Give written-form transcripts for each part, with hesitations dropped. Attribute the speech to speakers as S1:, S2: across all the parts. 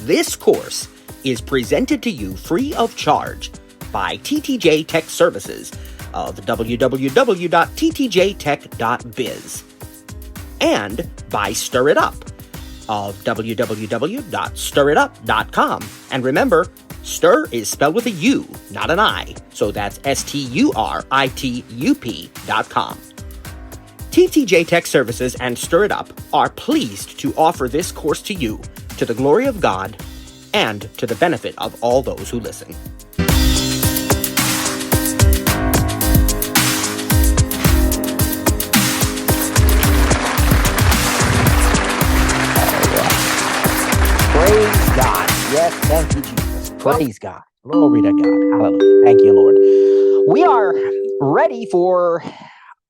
S1: This course is presented to you free of charge by TTJ Tech Services of www.ttjtech.biz and by Stir It Up of www.stiritup.com. And remember, stir is spelled with a U, not an I, so that's STURITUP.com. TTJ Tech Services and Stir It Up are pleased to offer this course to you, to the glory of God and to the benefit of all those who listen. Praise God. Yes, thank you, Jesus. Praise God. Glory to God. Hallelujah. Thank you, Lord. We are ready for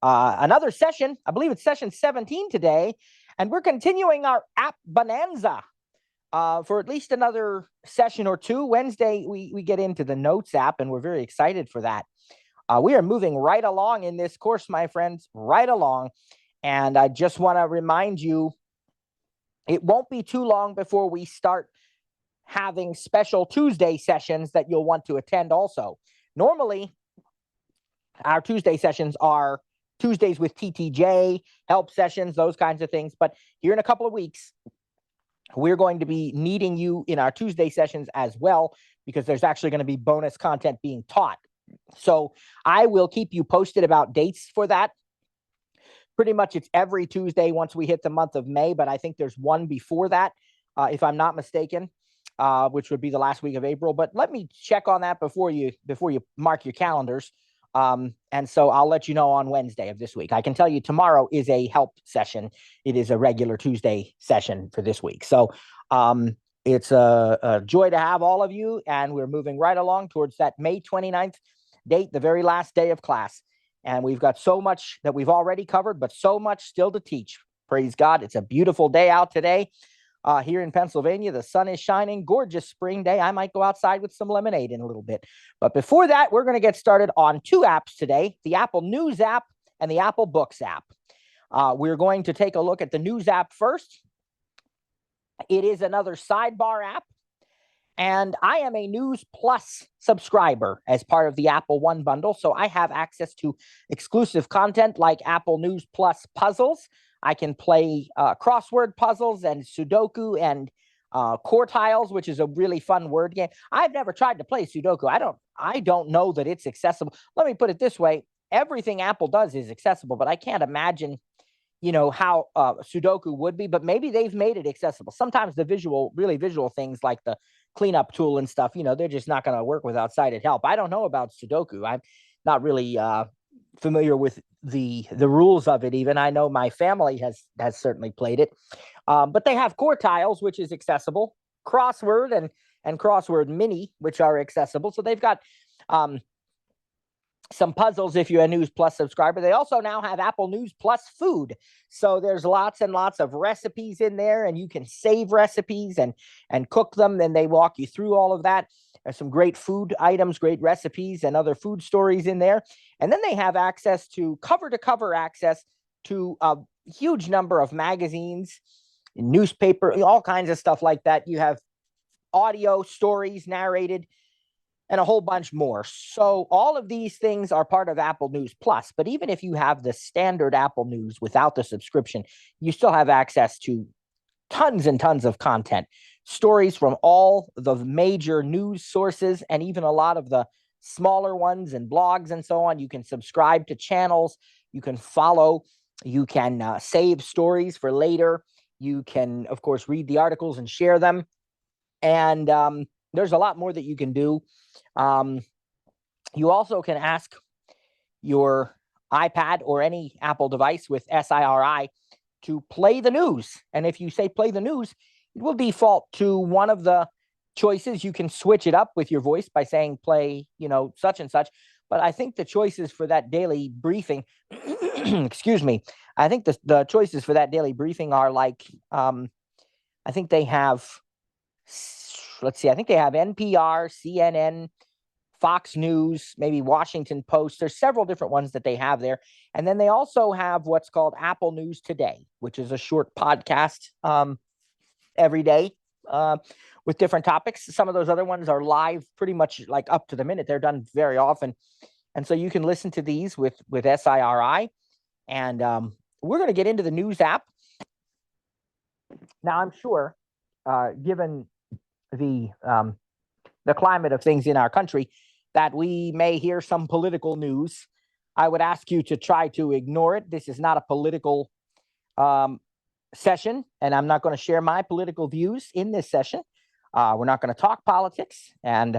S1: another session. I believe it's session 17 today, and we're continuing our app Bonanza for at least another session or two. Wednesday, we get into the Notes app, and we're very excited for that. We are moving right along in this course, my friends, right along. And I just want to remind you, it won't be too long before we start having special Tuesday sessions that you'll want to attend also. Normally, our Tuesday sessions are Tuesdays with TTJ, help sessions, those kinds of things. But here in a couple of weeks, we're going to be needing you in our Tuesday sessions as well, because there's actually going to be bonus content being taught. So I will keep you posted about dates for that. Pretty much it's every Tuesday once we hit the month of May, but I think there's one before that, if I'm not mistaken, which would be the last week of April. But let me check on that before you mark your calendars. And so I'll let you know on Wednesday of this week. I can tell you tomorrow is a help session. It is a regular Tuesday session for this week. So it's a joy to have all of you. And we're moving right along towards that May 29th date, the very last day of class. And we've got so much that we've already covered, but so much still to teach. Praise God. It's a beautiful day out today. Here in Pennsylvania, the sun is shining, gorgeous spring day. I might go outside with some lemonade in a little bit. But before that, we're going to get started on two apps today, the Apple News app and the Apple Books app. We're going to take a look at the News app first. It is another sidebar app, and I am a News Plus subscriber as part of the Apple One bundle, so I have access to exclusive content like Apple News Plus puzzles. I can play crossword puzzles and Sudoku and Quartiles, which is a really fun word game. I've never tried to play Sudoku. I don't know that it's accessible. Let me put it this way. Everything Apple does is accessible, but I can't imagine, how Sudoku would be, but maybe they've made it accessible. Sometimes the really visual things like the cleanup tool and stuff, they're just not going to work without sighted help. I don't know about Sudoku. I'm not really familiar with the rules of it. Even I know my family has certainly played it, but they have Quartiles, which is accessible, Crossword and Crossword Mini, which are accessible. So they've got some puzzles if you're a News Plus subscriber. They also now have Apple News Plus Food. So there's lots and lots of recipes in there, and you can save recipes and cook them. And they walk you through all of that. There's some great food items, great recipes, and other food stories in there. And then they have access to cover-to-cover access to a huge number of magazines, newspaper, all kinds of stuff like that. You have audio stories narrated and a whole bunch more. So all of these things are part of Apple News Plus. But even if you have the standard Apple News without the subscription, you still have access to tons and tons of content, stories from all the major news sources and even a lot of the smaller ones and blogs and so on. You can subscribe to channels. You can follow. You can save stories for later. You can, of course, read the articles and share them. And there's a lot more that you can do. You also can ask your iPad or any Apple device with SIRI to play the news. And if you say play the news, it will default to one of the choices. You can switch it up with your voice by saying play, such and such. But I think the choices for that daily briefing, excuse me, I think the choices for that daily briefing are like, I think they have, I think they have NPR, CNN, Fox News, maybe Washington Post. There's several different ones that they have there. And then they also have what's called Apple News Today, which is a short podcast every day with different topics. Some of those other ones are live pretty much like up to the minute. They're done very often. And so you can listen to these with SIRI. And we're going to get into the news app. Now, I'm sure, given the climate of things in our country, that we may hear some political news. I would ask you to try to ignore it. This is not a political session, and I'm not going to share my political views in this session. We're not going to talk politics, and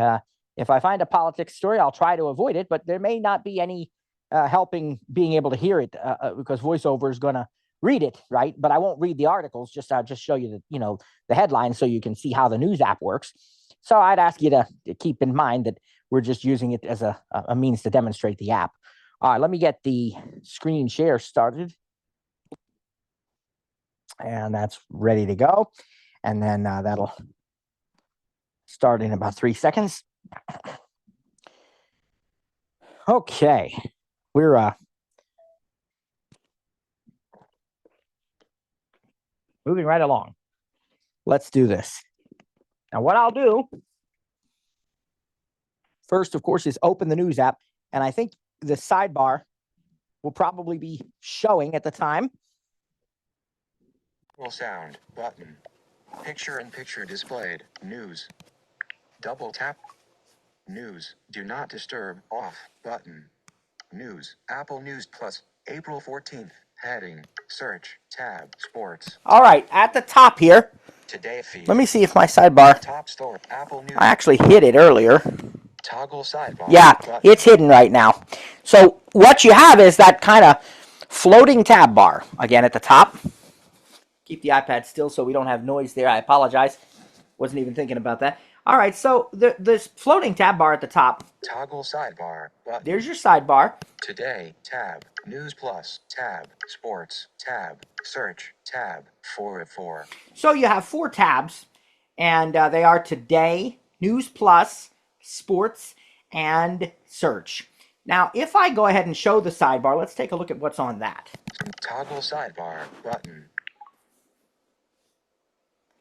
S1: if I find a politics story, I'll try to avoid it, but there may not be any helping being able to hear it because VoiceOver is going to read it, right? But I won't read the articles, I'll just show you the headline so you can see how the news app works. So I'd ask you to keep in mind that we're just using it as a means to demonstrate the app. All right, let me get the screen share started. And that's ready to go. And then that'll start in about 3 seconds. Okay, we're moving right along. Let's do this. Now, what I'll do first, of course, is open the news app. And I think the sidebar will probably be showing at the time.
S2: Sound button. Picture-in-picture displayed. News. Double tap. News. Do not disturb. Off button. News. Apple News Plus. April 14th. Heading. Search. Tab. Sports.
S1: All right, at the top here.
S2: Today feed.
S1: Let me see if my sidebar.
S2: Top story. Apple News.
S1: I actually hid it earlier.
S2: Toggle sidebar.
S1: Yeah,
S2: button.
S1: it's hidden right now. So what you have is that kind of floating tab bar again at the top. Keep the iPad still so we don't have noise there. I apologize. Wasn't even thinking about that. All right, so this floating tab bar at the top.
S2: Toggle sidebar. Button.
S1: There's your sidebar.
S2: Today, tab. News Plus, tab. Sports, tab. Search, tab. 4 of 4.
S1: So you have 4 tabs, and they are Today, News Plus, Sports, and Search. Now, if I go ahead and show the sidebar, let's take a look at what's on that.
S2: Toggle sidebar. Button.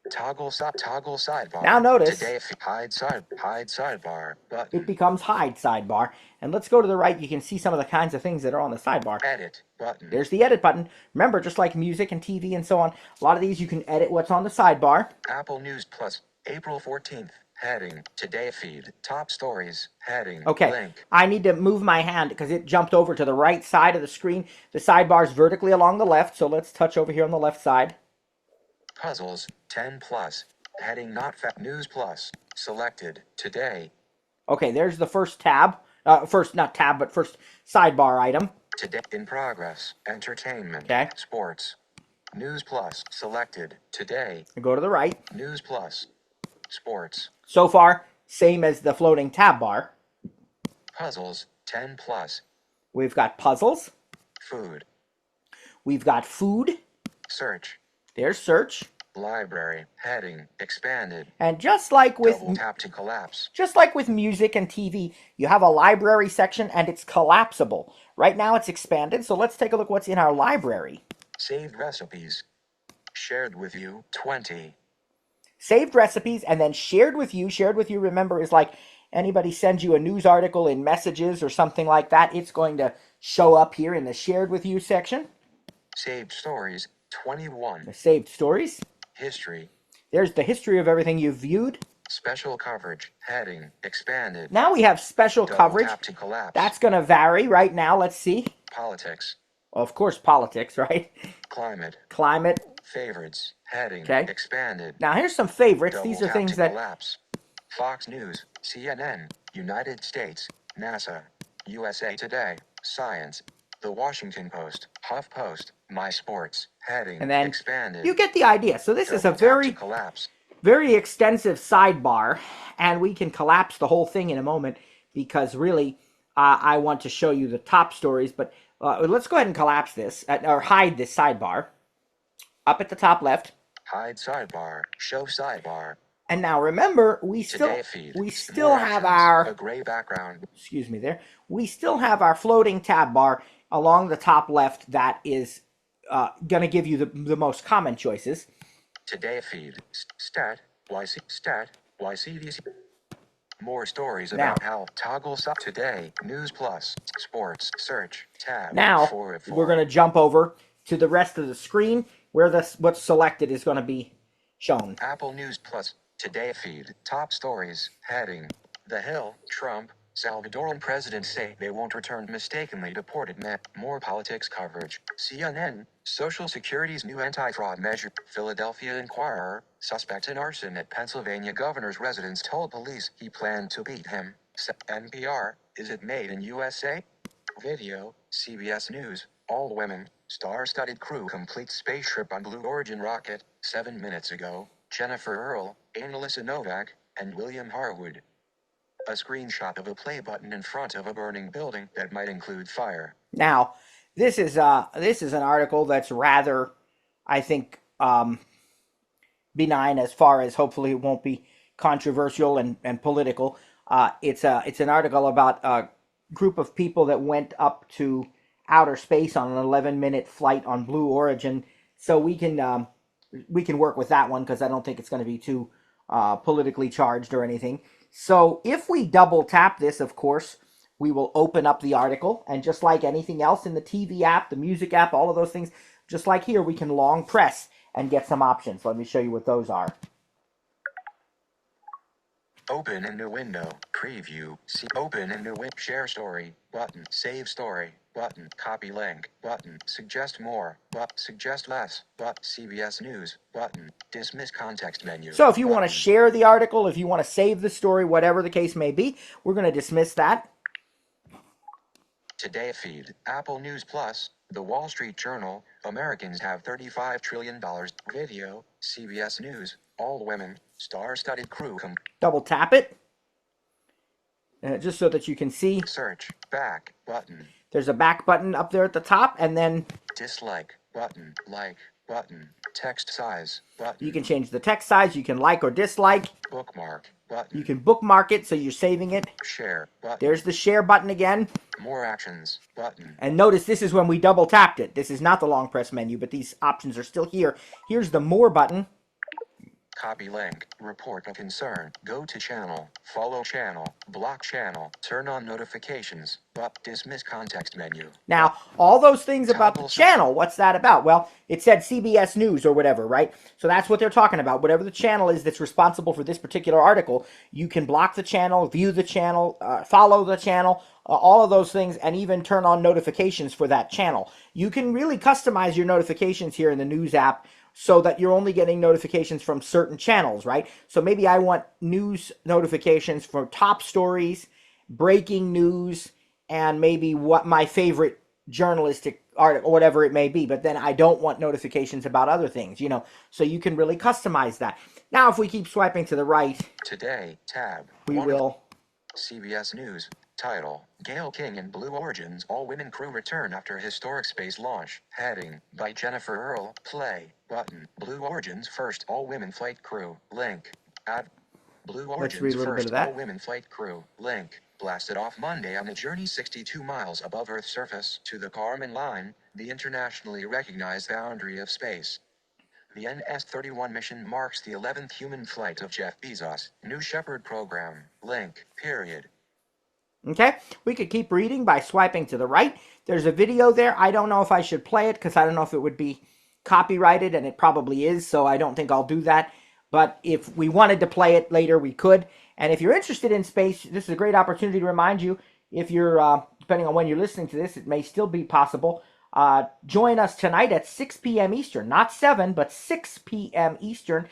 S2: Toggle sidebar.
S1: Now notice.
S2: Today, hide sidebar. Button.
S1: It becomes hide sidebar. And let's go to the right. You can see some of the kinds of things that are on the sidebar.
S2: Edit button.
S1: There's the edit button. Remember, just like music and TV and so on, a lot of these you can edit what's on the sidebar.
S2: Apple News Plus, April 14th. Heading. Today feed. Top stories. Heading.
S1: Okay.
S2: Link.
S1: I need to move my hand because it jumped over to the right side of the screen. The sidebar is vertically along the left. So let's touch over here on the left side.
S2: Puzzles. 10 plus. Heading not News Plus. Selected. Today.
S1: Okay, there's the first tab. First sidebar item.
S2: Today in progress. Entertainment.
S1: Okay.
S2: Sports. News Plus. Selected. Today.
S1: And go to the right.
S2: News Plus. Sports.
S1: So far, same as the floating tab bar.
S2: Puzzles. 10 plus.
S1: We've got puzzles.
S2: Food.
S1: We've got food.
S2: Search.
S1: There's search.
S2: Library. Heading. Expanded.
S1: And just like with
S2: Double tap to collapse.
S1: Just like with music and TV, you have a library section and it's collapsible. Right now it's expanded, so let's take a look what's in our library.
S2: Saved recipes. Shared with you. 20.
S1: Saved recipes and then shared with you. Shared with you, remember, is like anybody sends you a news article in messages or something like that. It's going to show up here in the shared with you section.
S2: Saved stories. 21.
S1: The saved stories.
S2: History.
S1: There's the history of everything you've viewed.
S2: Special coverage. Heading. Expanded.
S1: Now we have special
S2: Double
S1: coverage.
S2: Tap to collapse.
S1: That's going to vary right now. Let's see.
S2: Politics.
S1: Of course, politics, right?
S2: Climate.
S1: Climate.
S2: Favorites. Heading.
S1: Okay.
S2: Expanded.
S1: Now here's some favorites.
S2: Double
S1: These are
S2: tap
S1: things
S2: to
S1: that...
S2: collapse. Fox News. CNN. United States. NASA. USA Today. Science. The Washington Post. HuffPost. My Sports. Heading.
S1: And then
S2: expanded.
S1: You get the idea. So this is a very extensive sidebar, and we can collapse the whole thing in a moment because really I want to show you the top stories. But let's go ahead and collapse this or hide this sidebar up at the top left.
S2: Hide sidebar. Show sidebar.
S1: And now remember, we still have our
S2: gray background.
S1: Excuse me there. We still have our floating tab bar along the top left that is going to give you the most common choices.
S2: Today feed. Stat. YC stat. YCDC. More stories
S1: Now.
S2: about how toggles up today. News plus sports search tab.
S1: Now
S2: 4 of 4.
S1: we're going to jump over to the rest of the screen where what's selected is going to be shown.
S2: Apple News Plus today feed. Top stories. Heading. The Hill. Trump. Salvadoran presidents say they won't return mistakenly deported men. More politics coverage. CNN. Social Security's new anti-fraud measure. Philadelphia Inquirer. Suspect in arson at Pennsylvania governor's residence told police he planned to beat him. NPR. Is it made in USA? Video. CBS News. All women. Star-studded crew completes spaceship on Blue Origin rocket. 7 minutes ago. Jennifer Earle, Annalisa Novak, and William Harwood. A screenshot of a play button in front of a burning building that might include fire.
S1: Now, this is an article that's rather, I think, benign as far as hopefully it won't be controversial and political. It's an article about a group of people that went up to outer space on an 11-minute flight on Blue Origin. So we can work with that one because I don't think it's going to be too politically charged or anything. So if we double tap this, of course, we will open up the article, and just like anything else in the TV app, the music app, all of those things, just like here, we can long press and get some options. Let me show you what those are.
S2: Open in new window. Preview. See. Open in new window. Share story. Button. Save story. Button. Copy link. Button. Suggest more. But suggest less. But CBS News. Button. Dismiss context menu.
S1: So if you want to share the article, if you want to save the story, whatever the case may be, we're going to dismiss that.
S2: Today feed. Apple News Plus. The Wall Street Journal. Americans have $35 trillion. Video. CBS News. All women. Star-studded crew.
S1: Double tap it. Just so that you can see.
S2: Search. Back. Button.
S1: There's a back button up there at the top, and then
S2: dislike. Button. Like. Button. Text size. Button.
S1: You can change the text size. You can like or dislike.
S2: Bookmark. Button.
S1: You can bookmark it so you're saving it.
S2: Share. Button.
S1: There's the share button again.
S2: More actions. Button.
S1: And notice this is when we double tapped it. This is not the long press menu, but these options are still here. Here's the more button.
S2: Copy link. Report a concern. Go to channel. Follow channel. Block channel. Turn on notifications. But dismiss context menu.
S1: Now, all those things about the channel, what's that about? Well, it said CBS News or whatever, right? So that's what they're talking about. Whatever the channel is that's responsible for this particular article, you can block the channel, view the channel, follow the channel, all of those things, and even turn on notifications for that channel. You can really customize your notifications here in the news app so that you're only getting notifications from certain channels, right? So maybe I want news notifications for top stories, breaking news, and maybe what my favorite journalistic article, whatever it may be. But then I don't want notifications about other things, you know. So you can really customize that. Now, if we keep swiping to the right,
S2: today tab,
S1: we will.
S2: CBS News. Title, Gayle King and Blue Origin's all-women crew return after historic space launch. Heading, by Jennifer Earle. Play, button. Blue Origin's first all-women flight crew. Link. Add. Blue Origin's first all-women flight crew. Link. Blasted off Monday on a journey 62 miles above Earth's surface to the Kármán line, the internationally recognized boundary of space. The NS-31 mission marks the 11th human flight of Jeff Bezos' New Shepard program. Link. Period.
S1: Okay, we could keep reading by swiping to the right. There's a video there. I don't know if I should play it because I don't know if it would be copyrighted, and it probably is, so I don't think I'll do that. But if we wanted to play it later, we could. And if you're interested in space, this is a great opportunity to remind you, if you're, depending on when you're listening to this, it may still be possible. Join us tonight at 6 p.m. Eastern, not 7, but 6 p.m. Eastern,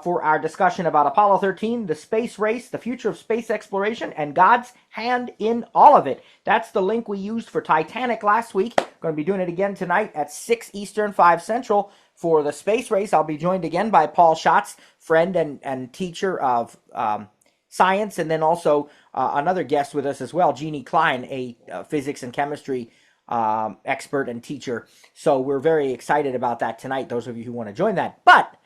S1: for our discussion about Apollo 13, the space race, the future of space exploration, and God's hand in all of it. That's the link we used for Titanic last week. Going to be doing it again tonight at 6 Eastern, 5 Central for the space race. I'll be joined again by Paul Schatz, friend and teacher of science, and then also another guest with us as well, Jeannie Klein, a physics and chemistry expert and teacher. So we're very excited about that tonight, those of you who want to join that. But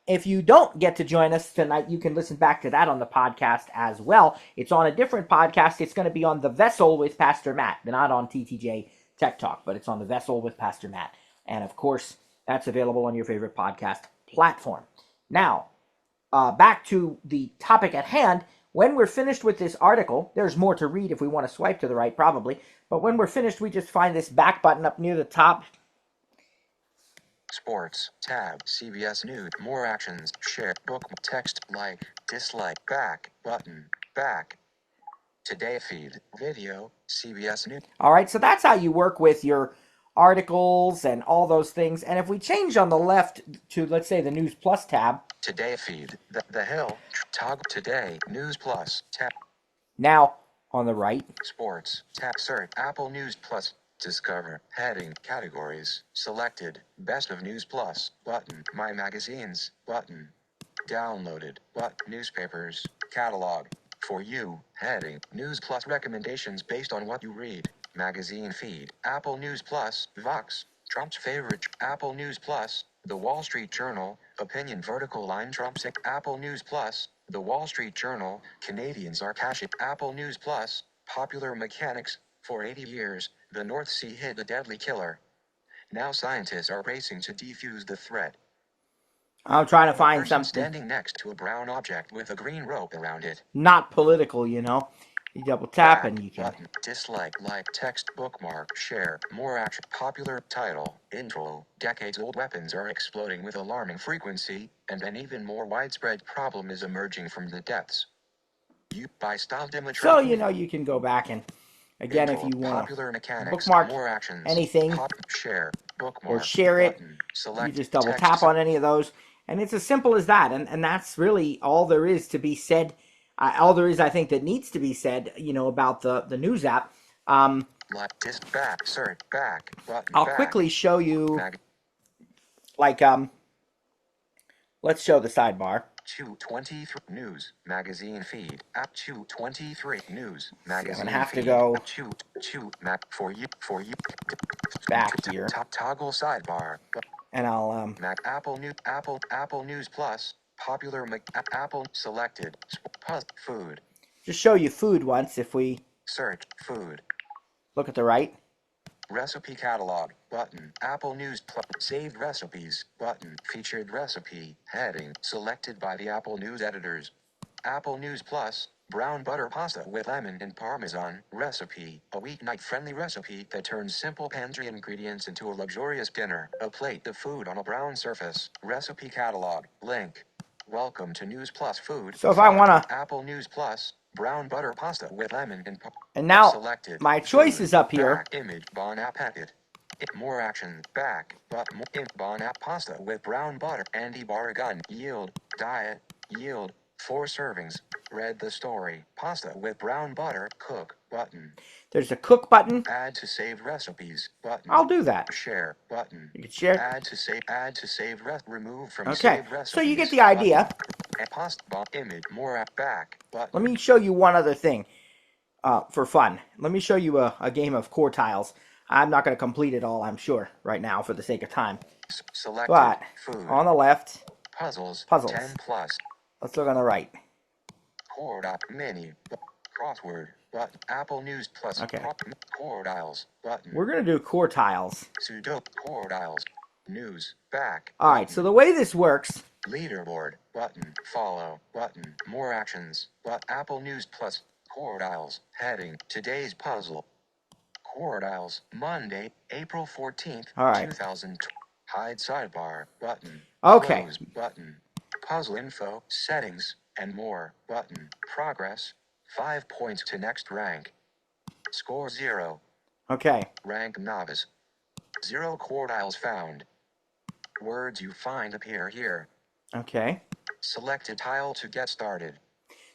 S1: if you don't get to join us tonight, you can listen back to that on the podcast as well. It's on a different podcast. It's going to be on The Vessel with Pastor Matt, not on TTJ Tech Talk, but it's on The Vessel with Pastor Matt. And of course, that's available on your favorite podcast platform. Now, back to the topic at hand. When we're finished with this article, there's more to read if we want to swipe to the right, probably. But when we're finished, we just find this back button up near the top.
S2: Sports, tab, CBS News, more actions, share, book, text, like, dislike, back, button, back. Today feed, video, CBS News.
S1: All right, so that's how you work with your articles and all those things. And if we change on the left to, let's say, the News Plus tab.
S2: Today feed, the Hill, toggle today, News Plus, tab.
S1: Now, on the right.
S2: Sports, tab, search, Apple News Plus, discover, heading, categories, selected, best of News Plus, button, my magazines, button, downloaded, newspapers, catalog, for you, heading, News Plus recommendations based on what you read, magazine feed, Apple News Plus, Vox, Trump's favorite, Apple News Plus, The Wall Street Journal, opinion vertical line Trump's, Apple News Plus, The Wall Street Journal, Canadians are cashing, Apple News Plus, popular mechanics, for 80 years, the North Sea hid a deadly killer. Now scientists are racing to defuse the threat.
S1: I'm trying to find
S2: person
S1: something
S2: standing next to a brown object with a green rope around it.
S1: not political, you know. You double tap and you can.
S2: Button, dislike, like, text, bookmark, share, more action, popular, title, intro, decades-old weapons are exploding with alarming frequency, and an even more widespread problem is emerging from the depths. By style Dimitri.
S1: So, you know, you can go back and, again,
S2: intro,
S1: if you want
S2: popular mechanics,
S1: bookmark
S2: more actions,
S1: anything
S2: share, bookmark,
S1: or share it,
S2: button, select,
S1: you just double
S2: text,
S1: tap on any of those. And it's as simple as that. And that's really all there is to be said. All there is, I think, that needs to be said, you know, about the news app.
S2: Back, search, back, button,
S1: I'll
S2: back.
S1: quickly show you, like, let's show the sidebar.
S2: 223 news magazine feed app 223 news magazine.
S1: I'm gonna have
S2: feed.
S1: to go
S2: 2 map for you
S1: back here.
S2: Toggle sidebar.
S1: And I'll
S2: Apple News Plus popular Apple selected food.
S1: just show you food once if we
S2: Search food.
S1: look at the right.
S2: Recipe catalog button. Apple News Plus saved recipes button. Featured recipe heading selected by the Apple News editors. Apple News Plus brown butter pasta with lemon and parmesan recipe. A weeknight friendly recipe that turns simple pantry ingredients into a luxurious dinner. A plate of food on a brown surface. Recipe catalog link. Welcome to News Plus food.
S1: So if I want to
S2: Apple News Plus brown butter pasta with lemon
S1: and now
S2: selected
S1: my choice is up here.
S2: back, image bon appetit. More action back but bon app pasta with brown butter. Andy Barragan yield diet yield 4 servings. Read the story. Pasta with brown butter cook button.
S1: There's a cook button.
S2: Add to saved recipes button.
S1: I'll do that.
S2: Share button.
S1: You can share.
S2: Add to saved remove from
S1: Okay,
S2: saved recipes.
S1: so you get the idea.
S2: Pasta image more app back button.
S1: Let me show you one other thing for fun. Let me show you a game of core tiles. I'm not going to complete it all, I'm sure, right now for the sake of time.
S2: Selected
S1: but
S2: food.
S1: On the left,
S2: puzzles 10 plus.
S1: Let's look on the right.
S2: Core mini crossword button. Apple News Plus.
S1: Okay.
S2: Core dials button.
S1: We're going to do core tiles.
S2: Sudo core dials. News back.
S1: All right, so the way this works.
S2: Leaderboard button. Follow button. More actions. But Apple News Plus. Core dials. Heading. Today's puzzle. Core dials. Monday, April 14th,
S1: All right.
S2: 2000. Hide sidebar button.
S1: Okay.
S2: Close button. Puzzle info. Settings. And more button. Progress. 5 points to next rank. Score 0.
S1: Okay.
S2: Rank novice. 0 core dials found. Words you find appear here.
S1: Okay.
S2: Select a tile to get started.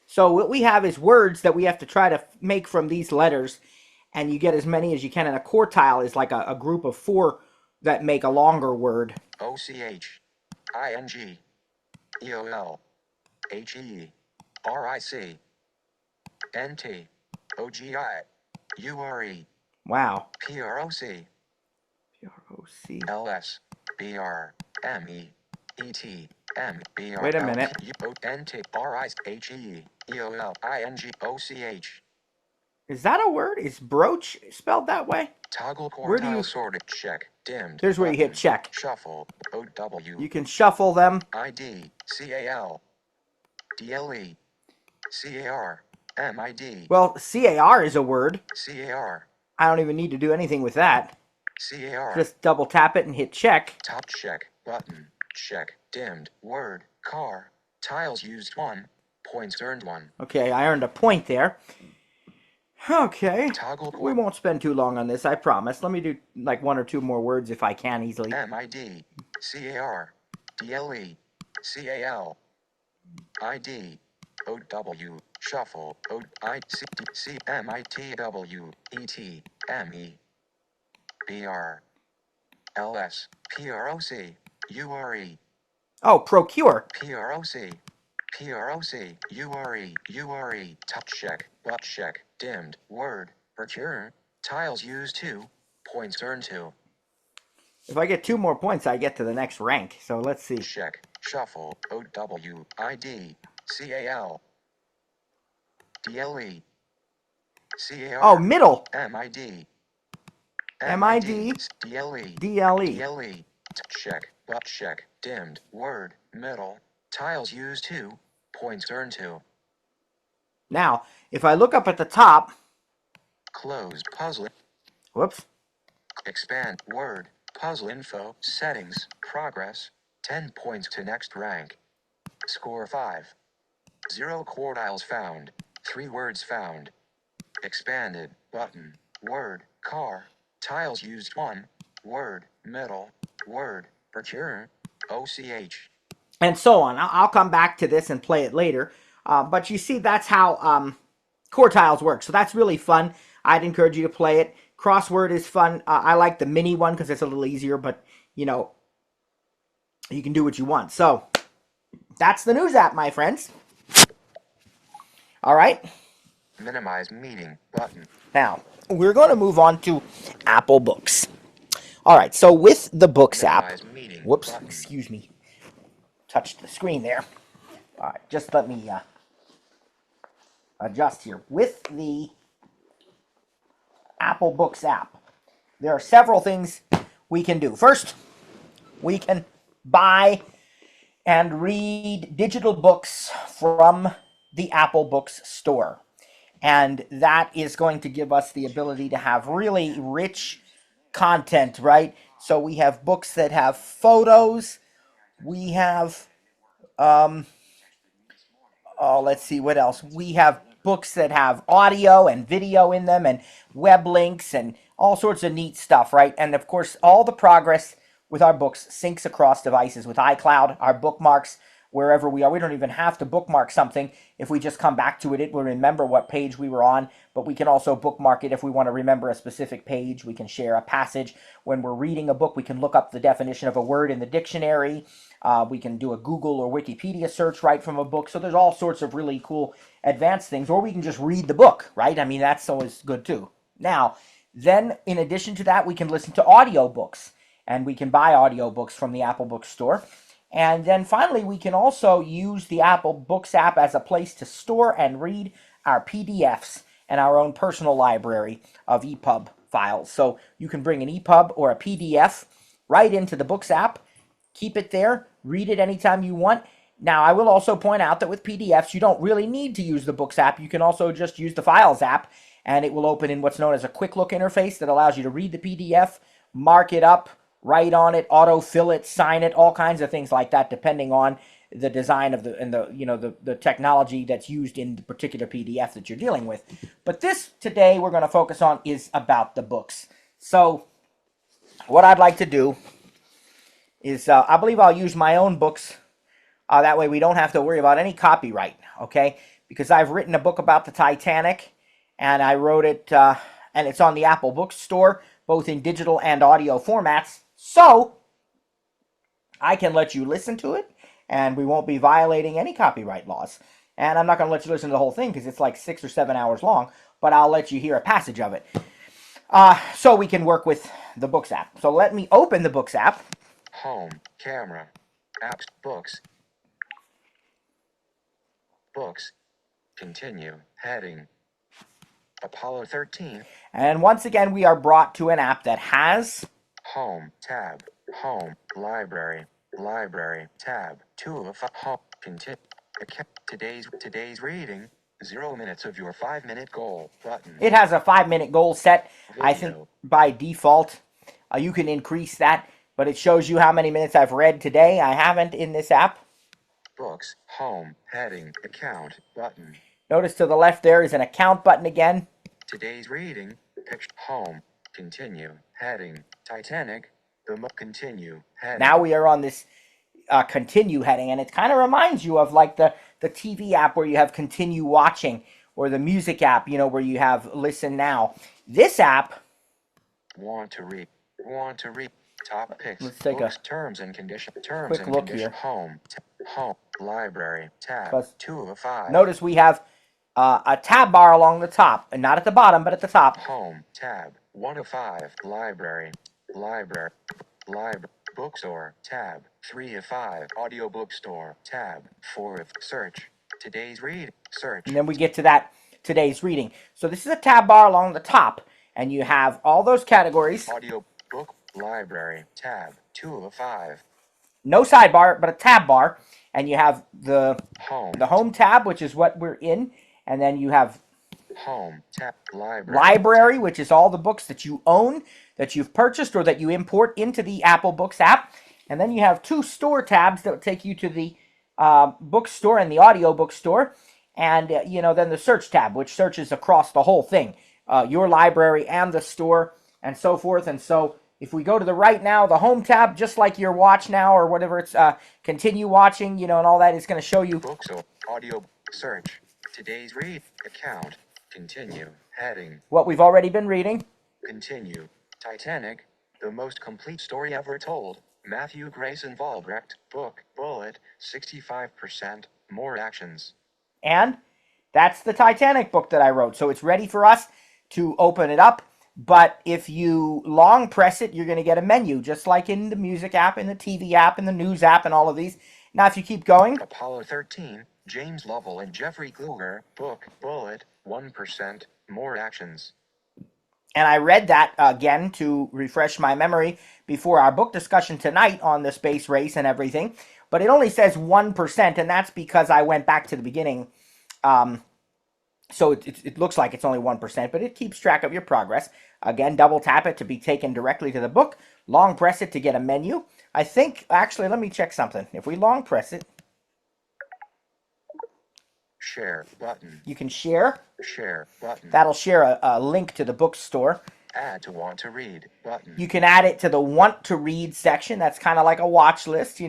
S1: So what we have is words that we have to try to make from these letters, and you get as many as you can. And a core tile is like a group of 4 that make a longer word.
S2: OCH, ING, EOL, HE, RIC, NT, OGI, URE,
S1: Wow.
S2: PROC,
S1: PROC.
S2: LS, BR, ME, ET, MBR.
S1: Wait a minute.
S2: NT, RIC, HE, EOL, ING, OCH.
S1: Is that a word? Is brooch spelled that way?
S2: Toggle core
S1: Where do
S2: tile
S1: you
S2: sorted. Check. Dimmed.
S1: There's where you hit check.
S2: Shuffle. OW.
S1: You can shuffle them.
S2: ID. CAL. DLE. CAR. MID.
S1: Well, CAR is a word.
S2: CAR.
S1: I don't even need to do anything with that.
S2: CAR.
S1: Just double tap it and hit check.
S2: Top check. Button. Check. Dimmed. Word. Car. Tiles used 1. Points earned 1.
S1: Okay, I earned a point there. Okay.
S2: Toggle
S1: We won't spend too long on this, I promise. Let me do like 1 or 2 more words if I can easily.
S2: MID. CAR. DLE. CAL. ID. OW. Shuffle. CMITW. ET. ME. BR. LS. PROC. URE.
S1: Oh, procure.
S2: PROC. PROC. URE. URE. Touch check. Butt check. Dimmed. Word. Procure. Tiles used 2. Points earned 2.
S1: If I get 2 more points, I get to the next rank. So let's see.
S2: Check. Shuffle. OW. ID. CAL. DLE. CAR.
S1: Oh, middle.
S2: MID.
S1: MID.
S2: DLE.
S1: DLE.
S2: DLE. Check. Butt check. Dimmed. Word. Middle. Tiles used 2. Points earned 2.
S1: Now, if I look up at the top,
S2: Close. Puzzle.
S1: whoops.
S2: Expand. Word. Puzzle info. Settings. Progress. 10 points to next rank. Score 5. 0 quartiles found. 3 words found. Expanded. Button. Word. Car. Tiles used 1. Word. Middle. Word. Procure. OCH.
S1: And so on. I'll come back to this and play it later. But you see, that's how core tiles work. So that's really fun. I'd encourage you to play it. Crossword is fun. I like the mini one because it's a little easier, but, you know, you can do what you want. So that's the news app, my friends. All right.
S2: Minimize meeting. Button.
S1: Now, we're going to move on to Apple Books. All right. So with the Books app,
S2: Minimize meeting.
S1: whoops,
S2: Button.
S1: excuse me. Touched the screen there. All right. Just let me adjust here. With the Apple Books app, there are several things we can do. First, we can buy and read digital books from the Apple Books store. And that is going to give us the ability to have really rich content, right? So we have books that have photos. We have, let's see, what else? We have books that have audio and video in them and web links and all sorts of neat stuff, right? And of course, all the progress with our books syncs across devices with iCloud, our bookmarks, wherever we are. We don't even have to bookmark something. If we just come back to it, it will remember what page we were on, but we can also bookmark it if we want to remember a specific page. We can share a passage. When we're reading a book, we can look up the definition of a word in the dictionary. We can do a Google or Wikipedia search right from a book. So there's all sorts of really cool advanced things, or we can just read the book, right? I mean, that's always good too. Now, then in addition to that, we can listen to audiobooks, and we can buy audiobooks from the Apple Book Store. And then finally, we can also use the Apple Books app as a place to store and read our PDFs and our own personal library of EPUB files. So you can bring an EPUB or a PDF right into the Books app, keep it there, read it anytime you want. Now, I will also point out that with PDFs, you don't really need to use the Books app. You can also just use the Files app, and it will open in what's known as a quick look interface that allows you to read the PDF, mark it up, write on it, autofill it, sign it, all kinds of things like that, depending on the design of the technology that's used in the particular PDF that you're dealing with. But this today we're going to focus on is about the books. So what I'd like to do is I believe I'll use my own books. That way we don't have to worry about any copyright, okay? Because I've written a book about the Titanic, and I wrote it, and it's on the Apple Book Store, both in digital and audio formats. So I can let you listen to it, and we won't be violating any copyright laws. And I'm not going to let you listen to the whole thing because it's like 6 or 7 hours long, but I'll let you hear a passage of it. So we can work with the Books app. So let me open the Books app.
S2: Home. Camera. Apps. Books. Books. Continue. Heading. Apollo 13.
S1: And once again, we are brought to an app that has
S2: Home. Tab. Home. Library. Library. Tab. 2 of home. Continue. Today's reading. 0 minutes of your 5-minute goal button.
S1: It has a 5-minute goal set.
S2: Video.
S1: I think by default, you can increase that, but it shows you how many minutes I've read today. I haven't in this app.
S2: Books, home, heading, account, button.
S1: Notice to the left there is an account button again.
S2: Today's reading, picture, home, continue, heading, Titanic, continue, heading.
S1: Now we are on this continue heading, and it kind of reminds you of like the TV app where you have continue watching, or the music app, where you have listen now. This app,
S2: want to read, top picks,
S1: let's take
S2: books, terms and conditions,
S1: quick look here.
S2: Home, library, tab, 2 of 5.
S1: Notice we have a tab bar along the top, and not at the bottom, but at the top.
S2: Home, tab, 1 of 5, library, bookstore, tab, 3 of 5, audio bookstore, tab, 4 of search, today's read, search.
S1: And then we get to that today's reading. So this is a tab bar along the top, and you have all those categories.
S2: Audio book, library, tab, 2 of 5.
S1: No sidebar, but a tab bar, and you have the home tab, which is what we're in, and then you have
S2: home tab,
S1: library, which is all the books that you own, that you've purchased, or that you import into the Apple Books app. And then you have 2 store tabs that will take you to the bookstore and the audio bookstore, and then the search tab, which searches across the whole thing, your library and the store, and so forth. And so if we go to the right now, the home tab, just like your watch now or whatever, it's continue watching, and all that is going to show you.
S2: Bookstore, audio, search, today's read, account, continue, heading.
S1: What we've already been reading.
S2: Continue, Titanic, the most complete story ever told. Matthew Grayson Vaubrecht, book, bullet, 65%, more actions.
S1: And that's the Titanic book that I wrote. So it's ready for us to open it up. But if you long press it, you're going to get a menu, just like in the music app, in the TV app, in the news app, and all of these. Now, if you keep going.
S2: Apollo 13, James Lovell and Jeffrey Kluger, book, bullet, 1%, more actions.
S1: And I read that again to refresh my memory before our book discussion tonight on the space race and everything. But it only says 1%, and that's because I went back to the beginning. So it looks like it's only 1%, but it keeps track of your progress. Again, double tap it to be taken directly to the book. Long press it to get a menu. I think, actually, let me check something. If we long press it.
S2: Share button.
S1: You can share.
S2: Share button.
S1: That'll share a link to the bookstore.
S2: Add to want to read button.
S1: You can add it to the want to read section. That's kind of like a watch list,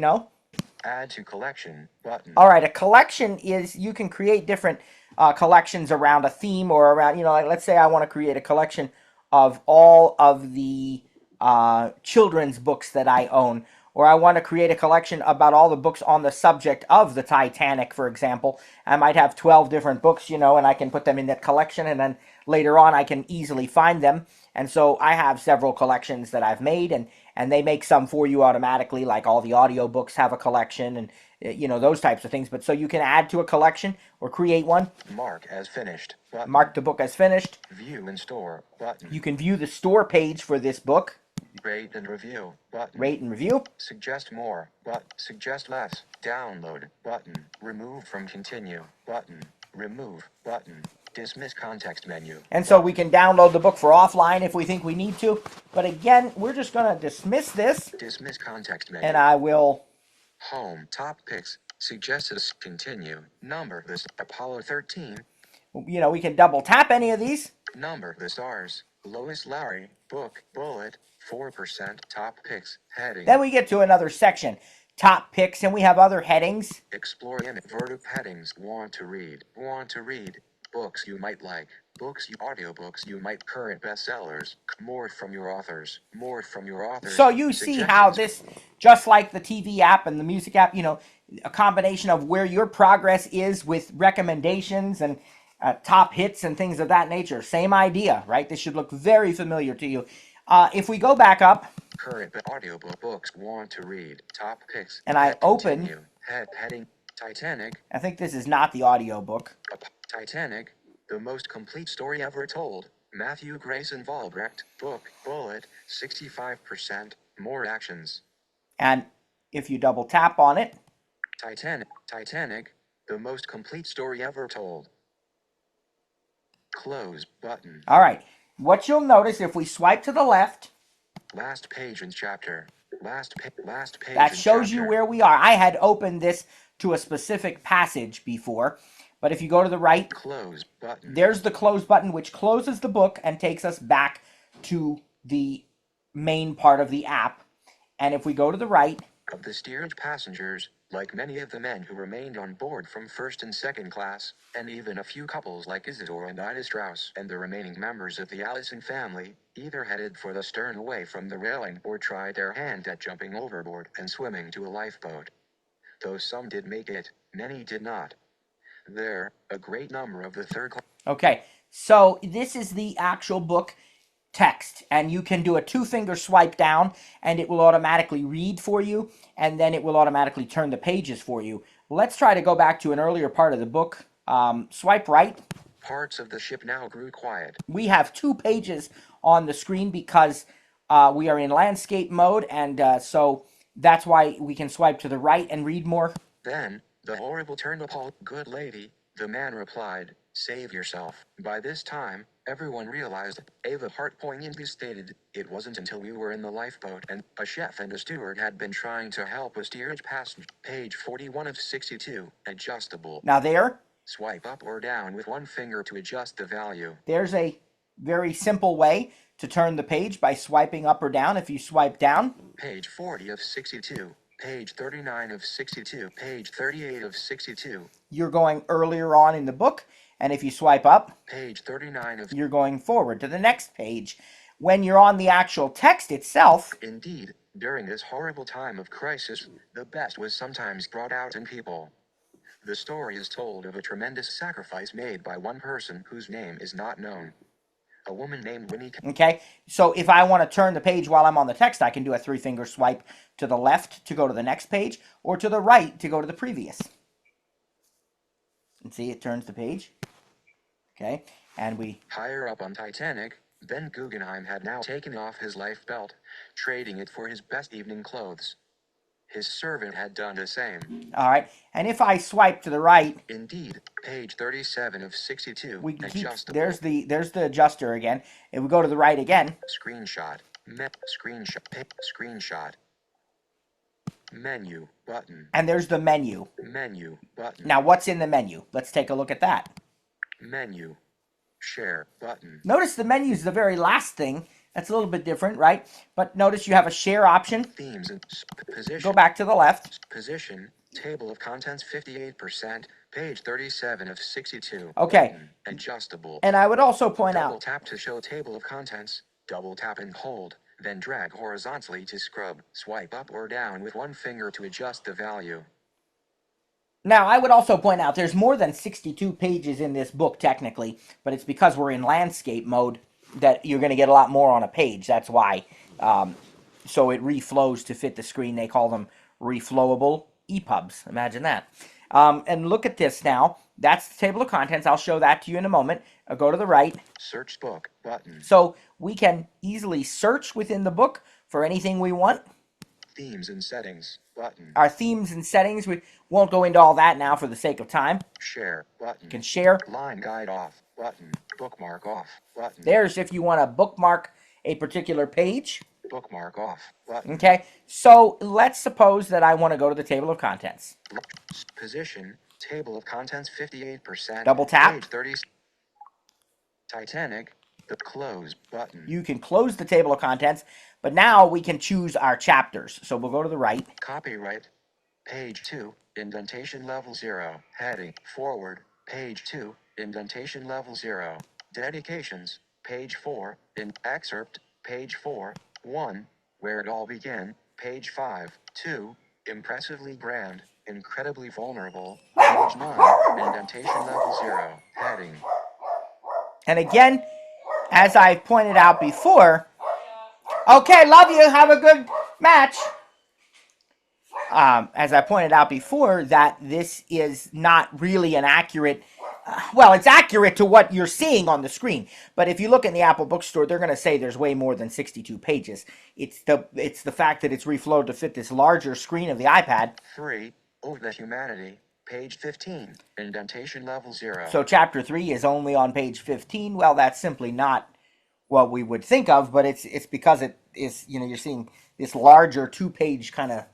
S2: Add to collection button.
S1: All right, a collection is, you can create different collections around a theme, or around, like let's say I want to create a collection of all of the children's books that I own, or I want to create a collection about all the books on the subject of the Titanic, for example. I might have 12 different books, and I can put them in that collection, and then later on I can easily find them. And so I have several collections that I've made, and they make some for you automatically, like all the audiobooks have a collection, and those types of things. But so you can add to a collection or create one.
S2: Mark as finished button.
S1: Mark the book as finished.
S2: View and store button.
S1: You can view the store page for this book.
S2: Rate and review button.
S1: Rate and review.
S2: Suggest more but suggest less. Download button. Remove from continue button. Remove button. Dismiss context menu.
S1: And so we can download the book for offline if we think we need to. But again, we're just going to dismiss this.
S2: Dismiss context menu.
S1: And I will.
S2: Home top picks. Suggested continue. Number this Apollo 13.
S1: We can double tap any of these.
S2: Number the stars. Lois Larry. Book. Bullet. 4% top picks. Heading.
S1: Then we get to another section. Top picks, and we have other headings.
S2: Explore in vertical headings. Want to read. Want to read. Books you might like. Books, audiobooks you might, current bestsellers. More from your authors. More from your authors.
S1: So you see how this, just like the TV app and the music app, a combination of where your progress is with recommendations and top hits and things of that nature. Same idea, right? This should look very familiar to you. If we go back up.
S2: Current audiobook books want to read. Top picks.
S1: And I open.
S2: Heading. Titanic.
S1: I think this is not the audiobook.
S2: Titanic, the most complete story ever told. Matthew Grayson Vaubrecht, book, bullet, 65%, more actions.
S1: And if you double tap on it.
S2: Titanic, The most complete story ever told. Close button.
S1: All right. What you'll notice if we swipe to the left,
S2: Last page in chapter. Last page
S1: that
S2: in
S1: shows you
S2: chapter.
S1: where we are. I had opened this to a specific passage before, but if you go to the right,
S2: Close button.
S1: there's the close button, which closes the book and takes us back to the main part of the app. And if we go to the right,
S2: Of the steerage passengers, like many of the men who remained on board from first and second class, and even a few couples like Isidore and Ida Strauss and the remaining members of the Allison family, either headed for the stern away from the railing or tried their hand at jumping overboard and swimming to a lifeboat. Though some did make it, many did not. There, a great number of the third class.
S1: okay, so this is the actual book text, and you can do a two-finger swipe down and it will automatically read for you, and then it will automatically turn the pages for you. Let's try to go back to an earlier part of the book. Swipe right.
S2: Parts of the ship now grew quiet.
S1: We have 2 pages on the screen because we are in landscape mode, and so that's why we can swipe to the right and read more.
S2: Then, the horrible turned appalled. Good lady, the man replied, save yourself. By this time, everyone realized, Ava Hart poignantly stated, it wasn't until we were in the lifeboat and a chef and a steward had been trying to help a steerage passenger. Page 41 of 62, adjustable.
S1: Now there,
S2: Swipe up or down with one finger to adjust the value.
S1: there's a very simple way to turn the page by swiping up or down. If you swipe down,
S2: Page 40 of 62. Page 39 of 62. Page 38 of 62.
S1: you're going earlier on in the book, and if you swipe up,
S2: Page 39 of.
S1: you're going forward to the next page. When you're on the actual text itself,
S2: Indeed, during this horrible time of crisis, the best was sometimes brought out in people. The story is told of a tremendous sacrifice made by one person whose name is not known. A woman named Winnie.
S1: okay, so if I want to turn the page while I'm on the text, I can do a 3-finger swipe to the left to go to the next page, or to the right to go to the previous. And see, it turns the page. Okay, and we...
S2: Higher up on Titanic, Ben Guggenheim had now taken off his life belt, trading it for his best evening clothes. His servant had done the same.
S1: All right, and if I swipe to the right,
S2: Indeed, page 37 of 62,
S1: we can keep...
S2: adjustable.
S1: There's the adjuster again. If we go to the right again...
S2: Screenshot. Screenshot. Menu button.
S1: And there's the menu.
S2: Menu button.
S1: Now, what's in the menu? Let's take a look at that.
S2: Menu. Share button.
S1: Notice the menu is the very last thing. That's a little bit different, right? But notice you have a share option.
S2: Themes and position.
S1: Go back to the left.
S2: Position. Table of contents 58%. Page 37 of 62.
S1: Okay.
S2: Button. Adjustable.
S1: And I would also point
S2: Double
S1: out...
S2: tap to show table of contents. Double tap and hold. Then drag horizontally to scrub. Swipe up or down with one finger to adjust the value.
S1: Now, I would also point out there's more than 62 pages in this book, technically, but it's because we're in landscape mode that you're going to get a lot more on a page. That's why. So it reflows to fit the screen. They call them reflowable EPUBs. Imagine that. And look at this now. That's the table of contents. I'll show that to you in a moment. I'll go to the right.
S2: Search book button.
S1: So we can easily search within the book for anything we want.
S2: Themes and settings button.
S1: Our themes and settings, we won't go into all that now for the sake of time.
S2: Share button.
S1: You can share.
S2: Line guide off button. Bookmark off button.
S1: There's if you want to bookmark a particular page.
S2: Bookmark off button.
S1: Okay, so let's suppose that I want to go to the table of contents.
S2: Position. Table of contents 58%.
S1: Double tap.
S2: Page 30. Titanic. The close button.
S1: You can close the table of contents, but now we can choose our chapters. So we'll go to the right.
S2: Copyright. Page 2. Indentation level 0. Heading. Forward. Page 2. Indentation level 0. Dedications. Page 4. In excerpt. Page 4. 1. Where it all began. Page 5. 2. Impressively grand. Incredibly vulnerable. Page 9. Indentation level 0. Heading.
S1: And again, as I pointed out before, okay, love you, have a good match. As I pointed out before, that this is not really an accurate, well, it's accurate to what you're seeing on the screen. But if you look in the Apple bookstore, they're going to say there's way more than 62 pages. It's the fact that it's reflowed to fit this larger screen of the iPad.
S2: 3. Ode the Humanity. Page 15. Indentation level 0.
S1: So chapter 3 is only on page 15. Well, that's simply not what we would think of, but it's because it is, you're seeing this larger 2-page kind of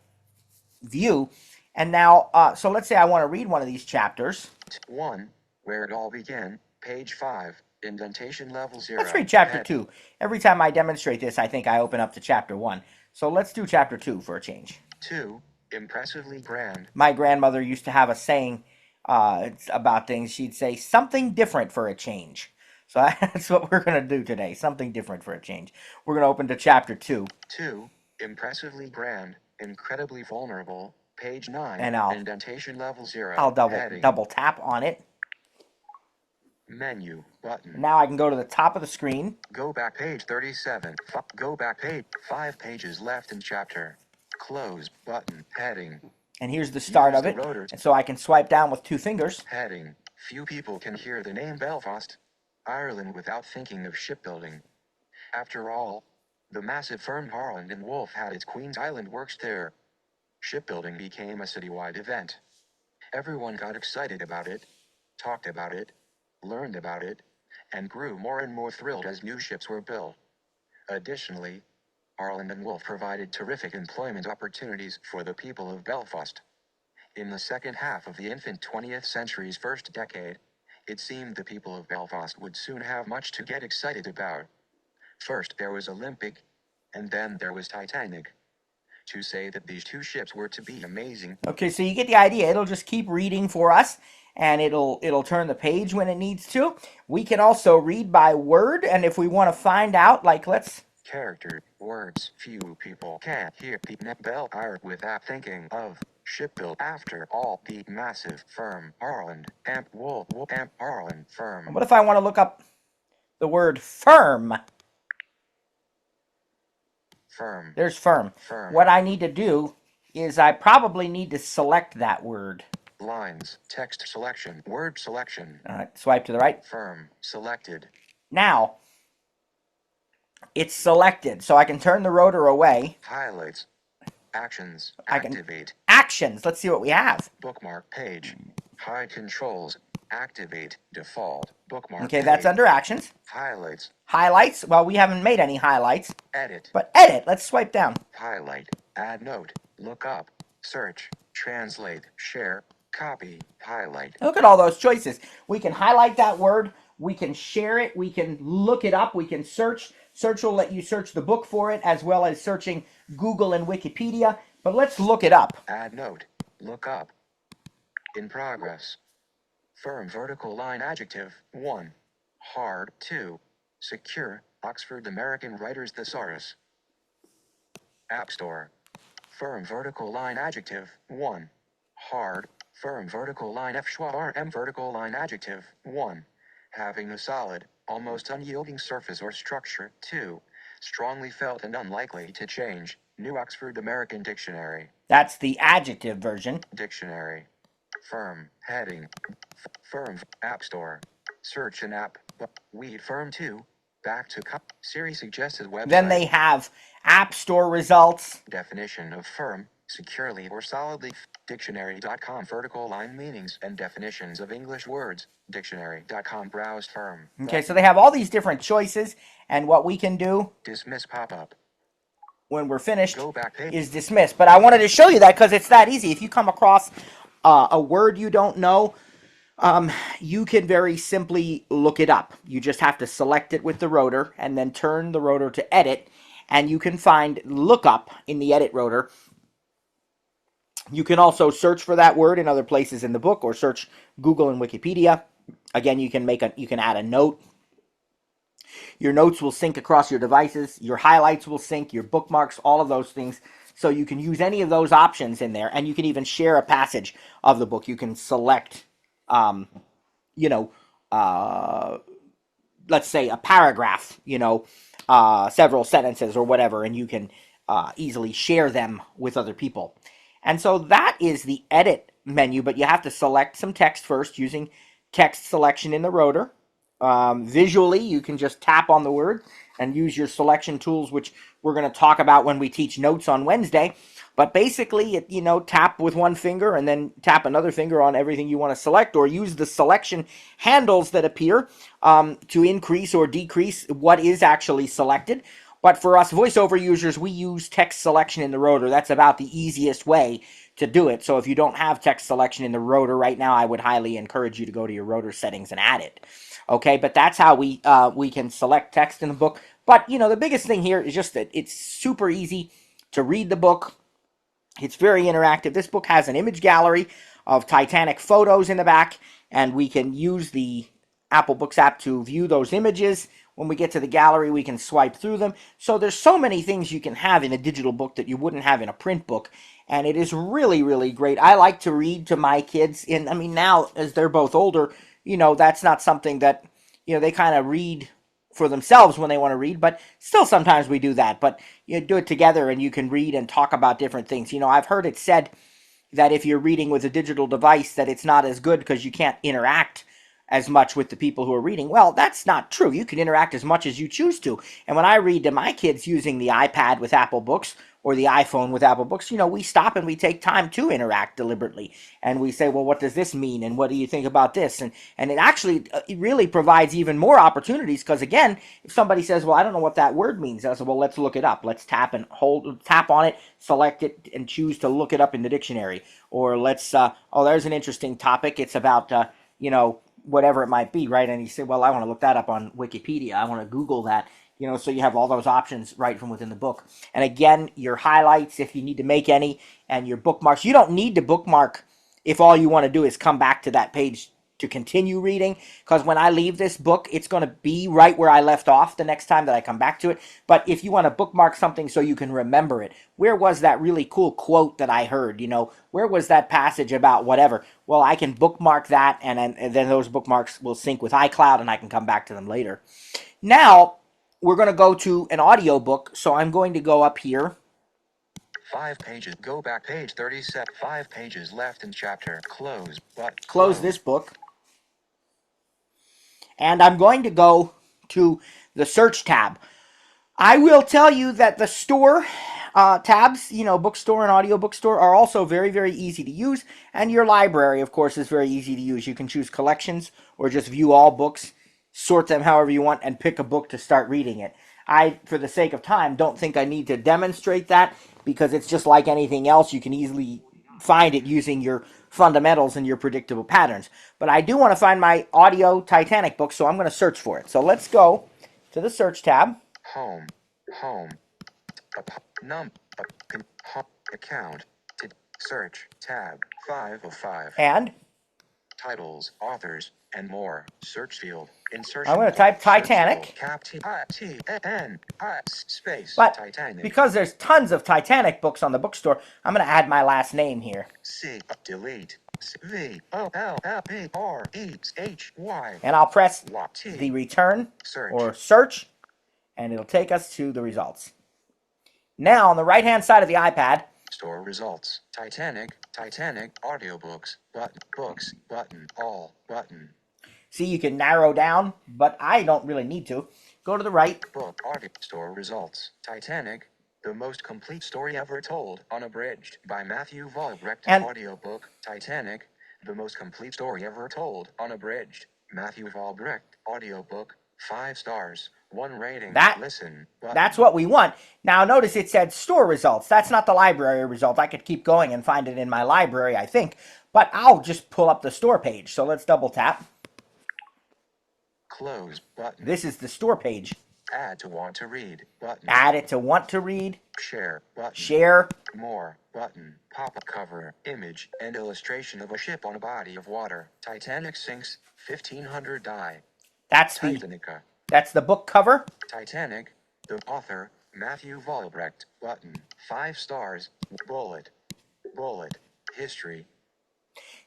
S1: view. And now, so let's say I want to read one of these chapters.
S2: 1. Where it all began. Page 5. Indentation level 0.
S1: Let's read chapter 2. Every time I demonstrate this, I think I open up to chapter 1. So let's do chapter 2 for a change.
S2: 2. Impressively grand.
S1: My grandmother used to have a saying about things. She'd say, something different for a change. So that's what we're going to do today. Something different for a change. We're going to open to chapter 2.
S2: 2. Impressively grand. Incredibly vulnerable. Page 9.
S1: And I'll
S2: Indentation level 0.
S1: I'll
S2: Heading.
S1: double tap on it.
S2: Menu button.
S1: Now I can go to the top of the screen.
S2: Go back page 37. Go back page. 5 pages left in chapter. Close button. Heading.
S1: And here's the start of it. And so I can swipe down with 2 fingers.
S2: Heading. Few people can hear the name Belfast, Ireland without thinking of shipbuilding. After all, the massive firm Harland and Wolff had its Queen's Island works there. Shipbuilding became a citywide event. Everyone got excited about it, talked about it, learned about it, and grew more and more thrilled as new ships were built. Additionally, Harland and Wolff provided terrific employment opportunities for the people of Belfast. In the second half of the infant 20th century's first decade, it seemed the people of Belfast would soon have much to get excited about. First there was Olympic, and then there was Titanic. To say that these 2 ships were to be amazing.
S1: Okay, so you get the idea. It'll just keep reading for us, and it'll turn the page when it needs to. We can also read by word, and if we want to find out, like let's...
S2: Character, words. Few people can hear the Bell Ireland without thinking of shipbuild. After all, the massive firm Harland and Wolff and Harland firm.
S1: What if I want to look up the word firm?
S2: Firm.
S1: There's firm.
S2: Firm.
S1: What I need to do is I probably need to select that word.
S2: Lines. Text selection. Word selection.
S1: All right, swipe to the right.
S2: Firm. Selected.
S1: Now, it's selected, so I can turn the rotor away.
S2: Highlights. Actions.
S1: I can
S2: Activate.
S1: Actions. Let's see what we have.
S2: Bookmark page. Hide controls. Activate. Default. Bookmark
S1: Okay,
S2: page.
S1: that's under actions.
S2: Highlights.
S1: Highlights. Well, we haven't made any highlights.
S2: Edit.
S1: But edit. Let's swipe down.
S2: Highlight. Add note. Look up. Search. Translate. Share. Copy. Highlight.
S1: Look at all those choices. We can highlight that word. We can share it. We can look it up. We can search. Search will let you search the book for it, as well as searching Google and Wikipedia. But let's look it up.
S2: Add note. Look up. In progress. Firm vertical line adjective. 1. Hard. 2. Secure. Oxford American Writers Thesaurus. App Store. Firm vertical line adjective. 1. Hard. Firm vertical line FSHWARM vertical line adjective. 1. Having a solid, almost unyielding surface or structure. 2. Strongly felt and unlikely to change. New Oxford American Dictionary.
S1: That's the adjective version.
S2: Dictionary. Firm. Heading. Firm. App Store. Search an app. Weed Firm 2. Back to Siri suggested website.
S1: Then they have App Store results.
S2: Definition of firm. Securely or solidly. Dictionary.com vertical line meanings and definitions of English words. Dictionary.com browse firm.
S1: Okay, so they have all these different choices, and what we can do
S2: Dismiss pop-up.
S1: when we're finished
S2: Go back page.
S1: is dismiss. But I wanted to show you that because it's that easy. If you come across a word you don't know, you can very simply look it up. You just have to select it with the rotor and then turn the rotor to edit, and you can find lookup in the edit rotor. You can also search for that word in other places in the book, or search Google and Wikipedia. Again, you can add a note. Your notes will sync across your devices. Your highlights will sync. Your bookmarks, all of those things. So you can use any of those options in there, and you can even share a passage of the book. You can select, let's say a paragraph, several sentences or whatever, and you can easily share them with other people. And so that is the edit menu, but you have to select some text first using text selection in the rotor. Visually, you can just tap on the word and use your selection tools, which we're going to talk about when we teach notes on Wednesday. But basically, tap with one finger and then tap another finger on everything you want to select, or use the selection handles that appear to increase or decrease what is actually selected. But for us voiceover users, we use text selection in the rotor. That's about the easiest way to do it. So if you don't have text selection in the rotor right now, I would highly encourage you to go to your rotor settings and add it. Okay, but that's how we can select text in the book. But the biggest thing here is just that it's super easy to read the book. It's very interactive. This book has an image gallery of Titanic photos in the back, and we can use the Apple Books app to view those images. When we get to the gallery, we can swipe through them. So there's so many things you can have in a digital book that you wouldn't have in a print book, and it is really, really great. I like to read to my kids, and now as they're both older, that's not something that, they kind of read for themselves when they want to read, but still sometimes we do that. But you do it together and you can read and talk about different things. I've heard it said that if you're reading with a digital device that it's not as good because you can't interact as much with the people who are reading. Well, that's not true. You can interact as much as you choose to. And when I read to my kids using the iPad with Apple Books or the iPhone with Apple Books, we stop and we take time to interact deliberately. And we say, well, what does this mean? And what do you think about this? And it actually, it really provides even more opportunities because, again, if somebody says, well, I don't know what that word means, I say, well, let's look it up. Let's tap on it, select it, and choose to look it up in the dictionary. Or let's, there's an interesting topic. It's about, whatever it might be, right? And you say, well, I want to look that up on Wikipedia. I want to Google that, so you have all those options right from within the book. And again, your highlights, if you need to make any, and your bookmarks. You don't need to bookmark if all you want to do is come back to that page to continue reading, because when I leave this book, it's going to be right where I left off the next time that I come back to it. But if you want to bookmark something so you can remember it, where was that really cool quote that I heard? Where was that passage about whatever? Well, I can bookmark that, and then those bookmarks will sync with iCloud, and I can come back to them later. Now, we're going to go to an audio book, so I'm going to go up here.
S2: 5 pages. Go back page 37. 5 pages left in chapter. Close. But
S1: close this book. And I'm going to go to the search tab. I will tell you that the store tabs, bookstore and audio bookstore, are also very, very easy to use. And your library, of course, is very easy to use. You can choose collections or just view all books, sort them however you want, and pick a book to start reading it. I, for the sake of time, don't think I need to demonstrate that because it's just like anything else. You can easily find it using your fundamentals and your predictable patterns. But I do want to find my audio Titanic book, so I'm going to search for it. So let's go to the search tab.
S2: Home. Account. Search. Tab. 5 of 5.
S1: And
S2: titles, authors, and more. Search field. Insertion.
S1: I'm going to type Titanic.
S2: Space.
S1: But
S2: Titanic.
S1: because there's tons of Titanic books on the bookstore, I'm going to add my last name here.
S2: Delete. VOLLEREHY.
S1: And I'll press the return or search, and it'll take us to the results. Now, on the right-hand side of the iPad,
S2: store results. Titanic, audiobooks, books, button, all, button.
S1: See, you can narrow down, but I don't really need to. Go to the right.
S2: Book, audio, store results. Titanic, the most complete story ever told, unabridged, by Matthew Vollebrecht.
S1: And
S2: audiobook, Titanic, the most complete story ever told, unabridged, Matthew Vollebrecht. Audiobook, 5 stars. 1 rating. Listen. Button.
S1: That's what we want. Now, notice it said store results. That's not the library result. I could keep going and find it in my library, I think. But I'll just pull up the store page. So let's double tap.
S2: Close button.
S1: This is the store page.
S2: Add to want to read button.
S1: Add it to want to read.
S2: Share button.
S1: Share.
S2: More button. Pop-up cover. Image and illustration of a ship on a body of water. Titanic sinks. 1500 die.
S1: That's
S2: Titanica.
S1: That's the book cover.
S2: Titanic, the author, Matthew Vollebrecht. Button. 5 stars. Bullet. History.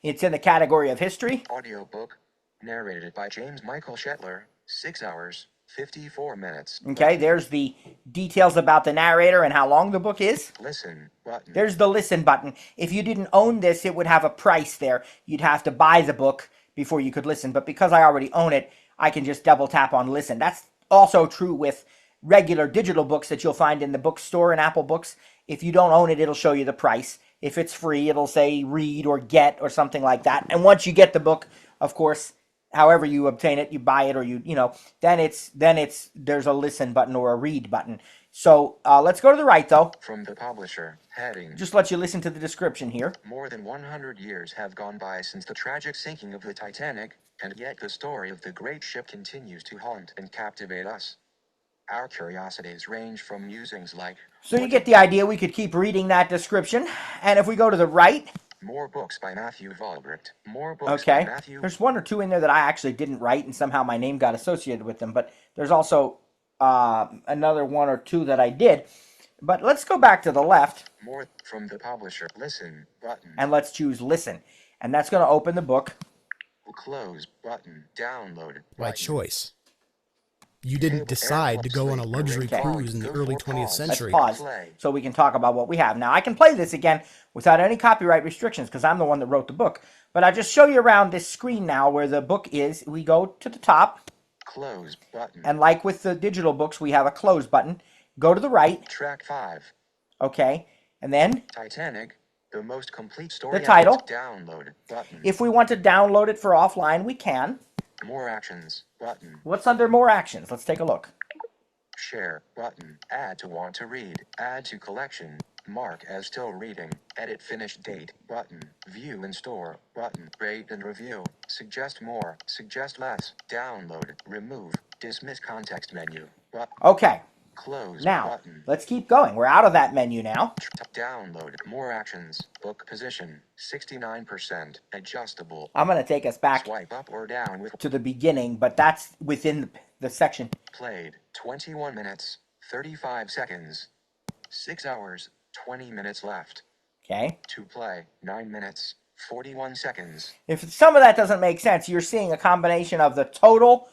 S1: It's in the category of history.
S2: Audiobook. Narrated by James Michael Shetler. 6 hours, 54 minutes.
S1: Okay, there's the details about the narrator and how long the book is.
S2: Listen button.
S1: There's the listen button. If you didn't own this, it would have a price there. You'd have to buy the book before you could listen. But because I already own it, I can just double tap on listen. That's also true with regular digital books that you'll find in the bookstore and Apple Books. If you don't own it, it'll show you the price. If it's free, it'll say read or get or something like that. And once you get the book, of course, however you obtain it, you buy it or then there's a listen button or a read button. So let's go to the right, though.
S2: From the publisher, heading.
S1: Just let you listen to the description here.
S2: More than 100 years have gone by since the tragic sinking of the Titanic, and yet the story of the great ship continues to haunt and captivate us. Our curiosities range from musings like...
S1: So you get the idea. We could keep reading that description. And if we go to the right...
S2: More books by Matthew Volbrecht. More books by Matthew...
S1: There's one or two in there that I actually didn't write, and somehow my name got associated with them. But there's also another one or two that I did. But let's go back to the left.
S2: More from the publisher. Listen button.
S1: And let's choose listen. And that's going to open the book.
S2: Close button. Download.
S3: By choice. You didn't decide to go on a luxury cruise in the early 20th century.
S1: Let's pause so we can talk about what we have. Now, I can play this again without any copyright restrictions because I'm the one that wrote the book. But I'll just show you around this screen now where the book is. We go to the top.
S2: Close button.
S1: And like with the digital books, we have a close button. Go to the right.
S2: Track 5.
S1: Okay. And then
S2: Titanic, the most complete story.
S1: The title.
S2: Download button.
S1: If we want to download it for offline, we can.
S2: More actions button.
S1: What's under more actions? Let's take a look.
S2: Share button. Add to want to read. Add to collection. Mark as still reading. Edit finished date button. View in store button. Rate and review. Suggest more. Suggest less. Download. Remove. Dismiss context menu.
S1: Okay.
S2: Close
S1: now,
S2: button.
S1: Let's keep going. We're out of that menu now.
S2: Download. More actions. Book position. 69%. Adjustable.
S1: I'm going to take us back
S2: Swipe up or down with
S1: to the beginning, but that's within the section.
S2: Played. 21 minutes. 35 seconds. 6 hours. 20 minutes left.
S1: Okay.
S2: To play. 9 minutes. 41 seconds.
S1: If some of that doesn't make sense, you're seeing a combination of the total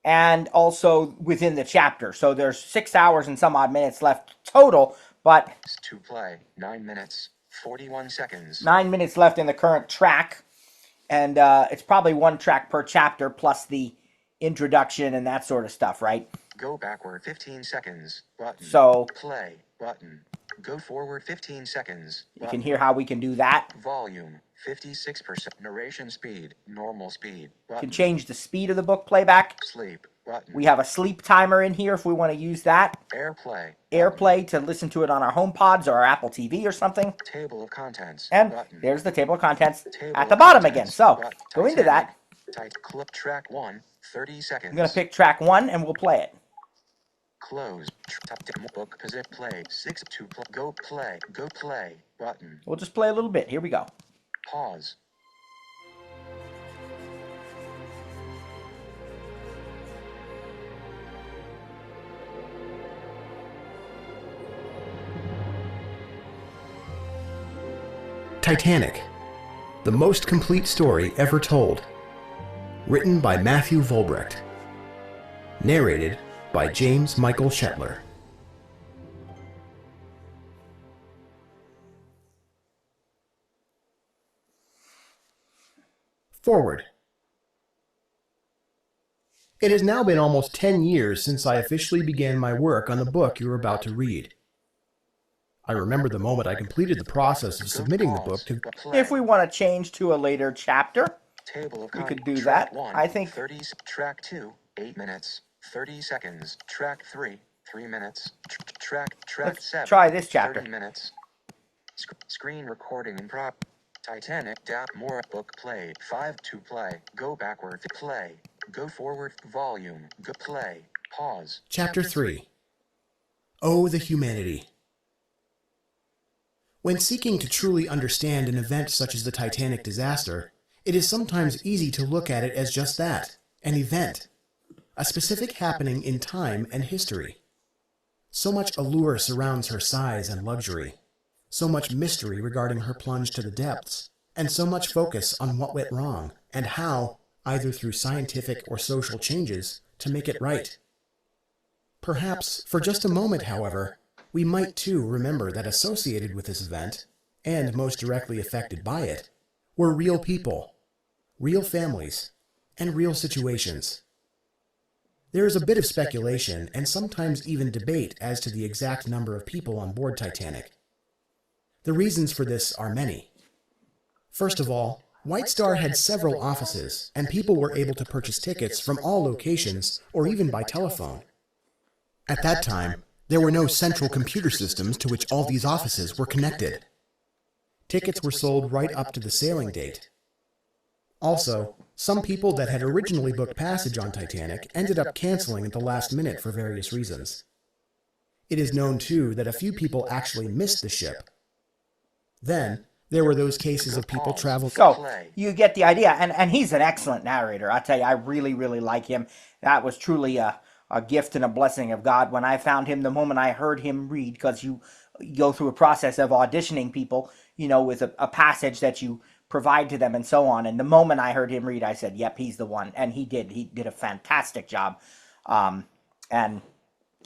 S1: and also within the chapter. So there's 6 hours and some odd minutes left total, but
S2: to play 9 minutes 41 seconds.
S1: 9 minutes left in the current track, and it's probably one track per chapter plus the introduction and that sort of stuff, right?
S2: Go backward 15 seconds button.
S1: So
S2: play button. Go forward 15 seconds button.
S1: You can hear how we can do that.
S2: Volume 56%. Narration speed normal speed button.
S1: You can change the speed of the book playback.
S2: Sleep button.
S1: We have a sleep timer in here if we want to use that. Airplay to listen to it on our HomePods or our Apple TV or something.
S2: Table of contents.
S1: And
S2: button.
S1: there's the table of contents
S2: Table
S1: at the
S2: of
S1: bottom
S2: contents.
S1: again. So
S2: Button.
S1: go into that.
S2: Clip track 1 30 seconds.
S1: I'm going to pick track 1 and we'll play it.
S2: Close. Book position. Play. 6 to play. Go play. Go play. Button.
S1: We'll just play a little bit. Here we go.
S2: Pause.
S3: Titanic, the most complete story ever told. Written by Matthew Volbrecht. Narrated by James Michael Shetler. Forward. It has now been almost 10 years since I officially began my work on the book you are about to read. I remember the moment I completed the process of submitting the book to...
S1: If we want to change to a later chapter, we could do that. I think
S2: 30 track 2 8 minutes 30 seconds. Track 3 3 minutes. Track
S1: let's
S2: 7
S1: try this chapter.
S2: 30 minutes. Screen recording and prop. Titanic down. More book played. 5 to play. Go backward. Play. Go forward. Volume. Go play. Pause.
S3: Chapter 3. Oh, the humanity. When seeking to truly understand an event such as the Titanic disaster, it is sometimes easy to look at it as just that, an event, a specific happening in time and history. So much allure surrounds her size and luxury, so much mystery regarding her plunge to the depths, and so much focus on what went wrong and how, either through scientific or social changes, to make it right. Perhaps, for just a moment, however, we might too remember that associated with this event, and most directly affected by it, were real people, real families, and real situations. There is a bit of speculation and sometimes even debate as to the exact number of people on board Titanic. The reasons for this are many. First of all, White Star had several offices, and people were able to purchase tickets from all locations or even by telephone. At that time, there were no central computer systems to which all these offices were connected. Tickets were sold right up to the sailing date. Also, some people that had originally booked passage on Titanic ended up canceling at the last minute for various reasons. It is known, too, that a few people actually missed the ship. Then, there were those cases of people traveling.
S1: So you get the idea, and he's an excellent narrator. I tell you, I really, really like him. That was truly a gift and a blessing of God when I found him. The moment I heard him read, because you go through a process of auditioning people, with a passage that you provide to them and so on. And the moment I heard him read, I said, "Yep, he's the one." And he did. He did a fantastic job. And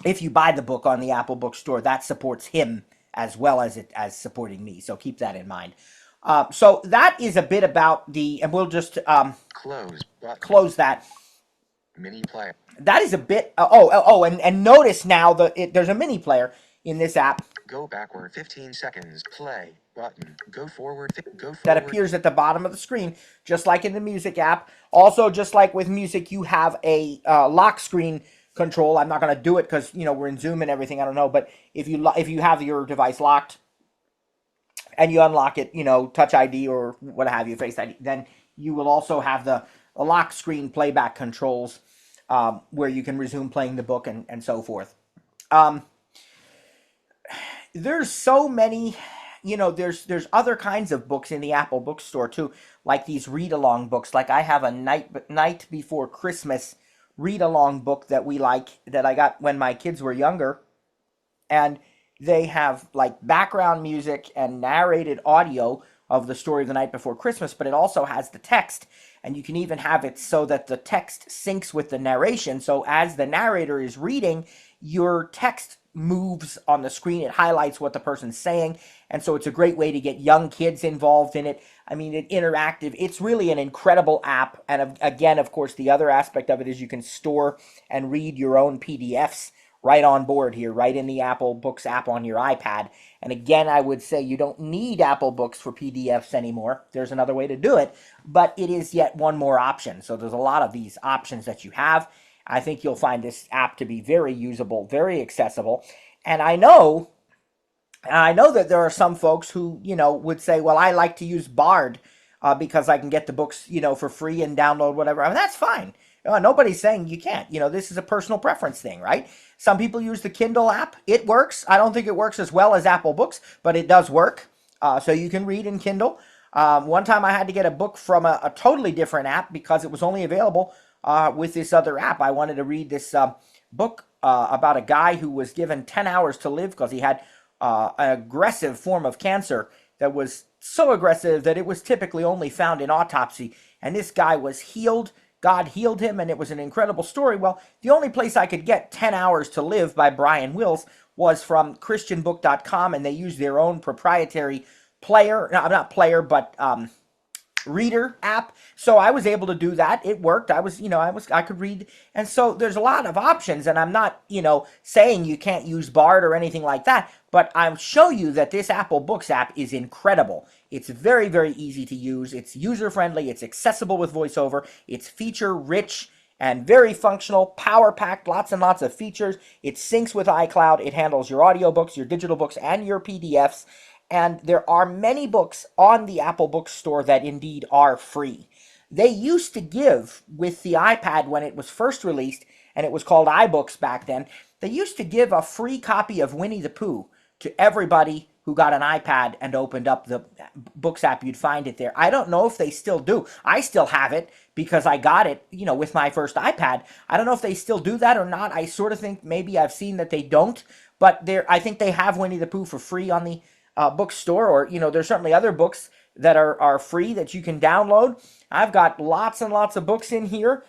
S1: if you buy the book on the Apple Bookstore, that supports him as well as supporting me. So keep that in mind. So that is a bit about and we'll just close that.
S2: Mini player.
S1: That is a bit. And notice now there's a mini player in this app.
S2: Go backward 15 seconds. Play button. Go forward. Go forward.
S1: That appears at the bottom of the screen, just like in the music app. Also, just like with music, you have a lock screen control. I'm not going to do it because we're in Zoom and everything. I don't know, but if you have your device locked and you unlock it, Touch ID or what have you, Face ID, then you will also have the lock screen playback controls where you can resume playing the book and so forth. There's so many. There's other kinds of books in the Apple Bookstore too, like these read-along books. Like I have a Night Before Christmas read-along book that I got when my kids were younger, and they have like background music and narrated audio of the story of the night before Christmas, but it also has the text, and you can even have it so that the text syncs with the narration. So as the narrator is reading, your text moves on the screen. It highlights what the person's saying, and so it's a great way to get young kids involved in it. I mean, it's interactive. It's really an incredible app, and again, of course, the other aspect of it is you can store and read your own PDFs right on board here, right in the Apple Books app on your iPad. And again, I would say you don't need Apple Books for PDFs anymore. There's another way to do it, but it is yet one more option. So there's a lot of these options that you have. I think you'll find this app to be very usable, very accessible. And I know that there are some folks who, would say, well, I like to use Bard because I can get the books, for free and download whatever. I mean, that's fine. Nobody's saying you can't. This is a personal preference thing, right? Some people use the Kindle app. It works. I don't think it works as well as Apple Books, but it does work. So you can read in Kindle. One time I had to get a book from a totally different app because it was only available with this other app. I wanted to read this book about a guy who was given 10 hours to live because he had an aggressive form of cancer that was so aggressive that it was typically only found in autopsy. And this guy was healed. God healed him, and it was an incredible story. Well, the only place I could get 10 Hours to Live by Brian Wills was from christianbook.com, and they used their own proprietary player, no, not player, but reader app. So I was able to do that. It worked. I could read. And so there's a lot of options, and I'm not, saying you can't use Bard or anything like that, but I'll show you that this Apple Books app is incredible. It's very, very easy to use. It's user-friendly. It's accessible with VoiceOver. It's feature-rich and very functional, power-packed, lots and lots of features. It syncs with iCloud. It handles your audiobooks, your digital books, and your PDFs. And there are many books on the Apple Bookstore that indeed are free. They used to give, with the iPad when it was first released, and it was called iBooks back then, they used to give a free copy of Winnie the Pooh to everybody who got an iPad and opened up the Books app. You'd find it there. I don't know if they still do. I still have it because I got it, with my first iPad. I don't know if they still do that or not. I sort of think maybe I've seen that they don't, but I think they have Winnie the Pooh for free on the bookstore, or there's certainly other books that are free that you can download. I've got lots and lots of books in here,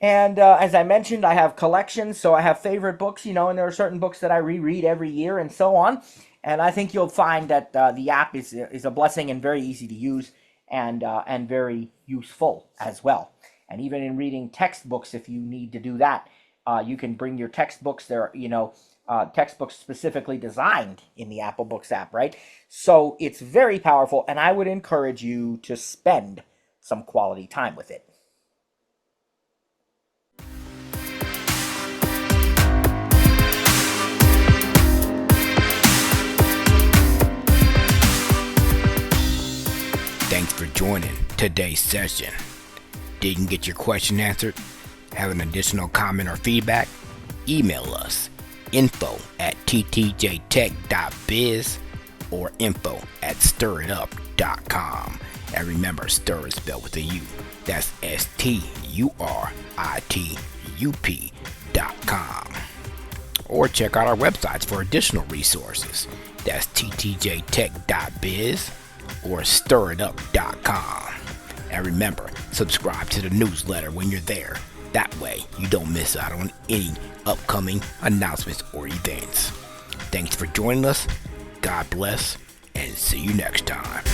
S1: and as I mentioned, I have collections, so I have favorite books, and there are certain books that I reread every year and so on. And I think you'll find that the app is a blessing and very easy to use and very useful as well. And even in reading textbooks, if you need to do that, You can bring your textbooks. There, textbooks specifically designed in the Apple Books app, right? So it's very powerful, and I would encourage you to spend some quality time with it.
S4: Thanks for joining today's session. Didn't get your question answered? Have an additional comment or feedback? Email us info@ttjtech.biz or info@stiritup.com. And remember, stir is spelled with a U. That's STURITUP.com. Or check out our websites for additional resources. That's ttjtech.biz or stiritup.com. And remember, subscribe to the newsletter when you're there. That way, you don't miss out on any upcoming announcements or events. Thanks for joining us. God bless, and see you next time.